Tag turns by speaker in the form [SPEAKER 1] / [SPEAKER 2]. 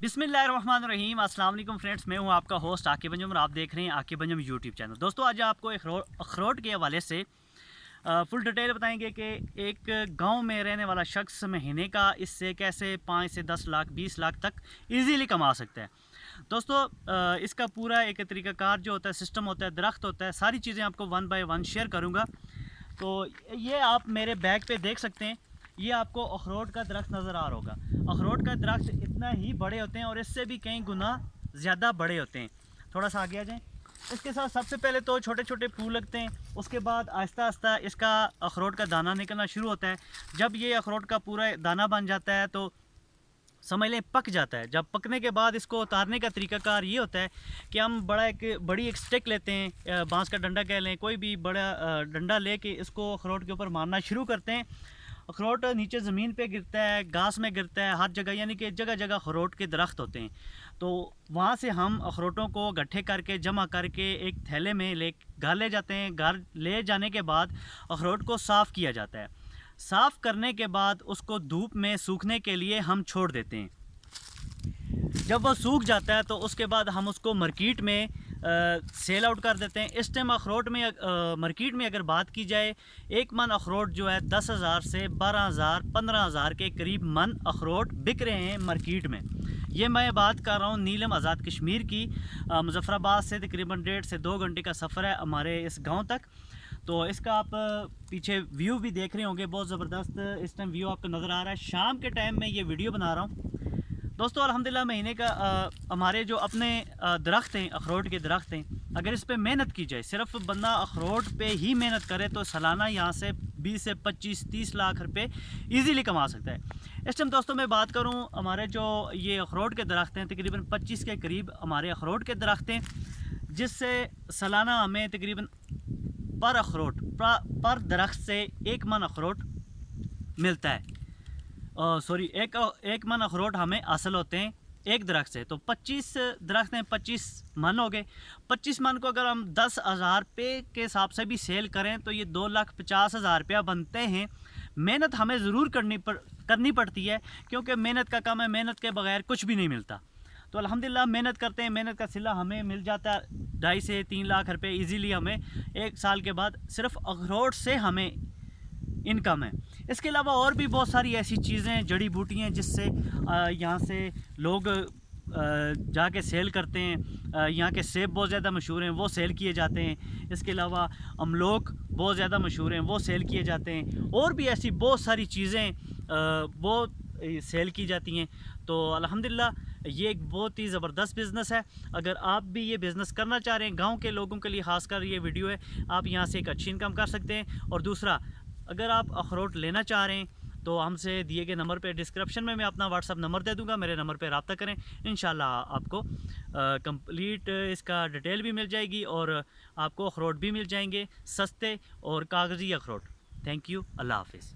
[SPEAKER 1] बिस्मिल्लाहिर्रहमानिर्रहीम। अस्सलाम वालेकुम फ्रेंड्स, मैं हूं आपका होस्ट आकिब अंजुम और आप देख रहे हैं आकिब अंजुम यूट्यूब चैनल। दोस्तों, आज आपको अखरोट के हवाले से फुल डिटेल बताएंगे कि एक गांव में रहने वाला शख्स महीने का इससे कैसे 5 से 10 लाख 20 लाख तक इजीली कमा सकता है। दोस्तों, इसका पूरा एक तरीक़ाकार जो होता है, सिस्टम होता है, दरख्त होता है, सारी चीज़ें आपको वन बाय वन शेयर करूँगा। तो ये आप मेरे बैग पे देख सकते हैं, ये आपको अखरोट का दरख्त नज़र आ रहा होगा। अखरोट का दरख्त इतना ही बड़े होते हैं और इससे भी कई गुना ज़्यादा बड़े होते हैं। थोड़ा सा आगे आ जाएं। इसके साथ सबसे पहले तो छोटे छोटे फूल लगते हैं, उसके बाद आहिस्ता आहिस्ता इसका अखरोट का दाना निकलना शुरू होता है। जब ये अखरोट का पूरा दाना बन जाता है तो समझ लें पक जाता है। जब पकने के बाद इसको उतारने का तरीकाकार ये होता है कि हम बड़ी एक स्टिक लेते हैं, बांस का डंडा कह लें, कोई भी बड़ा डंडा लेके इसको अखरोट के ऊपर मारना शुरू करते हैं। अखरोट नीचे ज़मीन पे गिरता है, घास में गिरता है, हर जगह, यानी कि जगह जगह अखरोट के दरख्त होते हैं। तो वहाँ से हम अखरोटों को इकट्ठे करके जमा करके एक थैले में घर ले जाते हैं। घर ले जाने के बाद अखरोट को साफ़ किया जाता है। साफ़ करने के बाद उसको धूप में सूखने के लिए हम छोड़ देते हैं। जब वो सूख जाता है तो उसके बाद हम उसको मार्केट में सेल आउट कर देते हैं। इस टाइम अखरोट में मार्केट में अगर बात की जाए, एक मन अखरोट जो है 10,000 से 12,000 15,000 के करीब मन अखरोट बिक रहे हैं मार्केट में। ये मैं बात कर रहा हूँ नीलम आज़ाद कश्मीर की। मुजफ्फराबाद से तकरीबन 1.5 से 2 घंटे का सफ़र है हमारे इस गाँव तक। तो इसका आप पीछे व्यू भी देख रहे होंगे, बहुत ज़बरदस्त इस टाइम व्यू आपको नज़र आ रहा है। शाम के टाइम में ये वीडियो बना रहा हूँ। दोस्तों, अल्हम्दुलिल्लाह महीने का हमारे जो अपने दरख्त हैं, अखरोट के दरख्त हैं, अगर इस पर मेहनत की जाए, सिर्फ बंदा अखरोट पे ही मेहनत करे तो सालाना यहाँ से 20 से 25-30 लाख रुपए इजीली कमा सकता है। इस टाइम दोस्तों मैं बात करूँ, हमारे जो ये अखरोट के दरख्त हैं तकरीबन 25 के करीब हमारे अखरोट के दरख्त हैं, जिससे सालाना हमें तकरीबन पर दरख्त से 1 मन अखरोट मिलता है। एक मन अखरोट हमें हासिल होते हैं एक दरख्त से। तो 25 दरख्त हैं, 25 मन हो गए। 25 मन को अगर हम 10,000 रुपये के हिसाब से भी सेल करें तो ये 2,50,000 रुपया बनते हैं। मेहनत हमें ज़रूर करनी पड़ती है, क्योंकि मेहनत का काम है, मेहनत के बगैर कुछ भी नहीं मिलता। तो अल्हम्दुलिल्लाह मेहनत करते हैं, मेहनत का सिला हमें मिल जाता है 2.5 से 3 लाख रुपये ईज़िली हमें 1 साल के बाद सिर्फ अखरोट से हमें इनकम है। इसके अलावा और भी बहुत सारी ऐसी चीज़ें, जड़ी बूटियाँ, जिससे यहाँ से लोग जाके सेल करते हैं। यहाँ के सेब बहुत ज़्यादा मशहूर हैं, वो सेल किए जाते हैं। इसके अलावा अमलोक बहुत ज़्यादा मशहूर हैं, वो सेल किए जाते हैं। और भी ऐसी बहुत सारी चीज़ें वो सेल की जाती हैं। तो अल्हम्दुलिल्लाह ये एक बहुत ही ज़बरदस्त बिज़नेस है। अगर आप भी ये बिज़नेस करना चाह रहे हैं, गाँव के लोगों के लिए ख़ासकर ये वीडियो है, आप यहाँ से एक अच्छी इनकम कर सकते हैं। और दूसरा, अगर आप अखरोट लेना चाह रहे हैं तो हमसे दिए गए नंबर पे, डिस्क्रिप्शन में मैं अपना व्हाट्सअप नंबर दे दूंगा, मेरे नंबर पे रब्ता करें। इंशाल्लाह आपको कंप्लीट इसका डिटेल भी मिल जाएगी और आपको अखरोट भी मिल जाएंगे, सस्ते और कागज़ी अखरोट। थैंक यू, अल्लाह हाफिज़।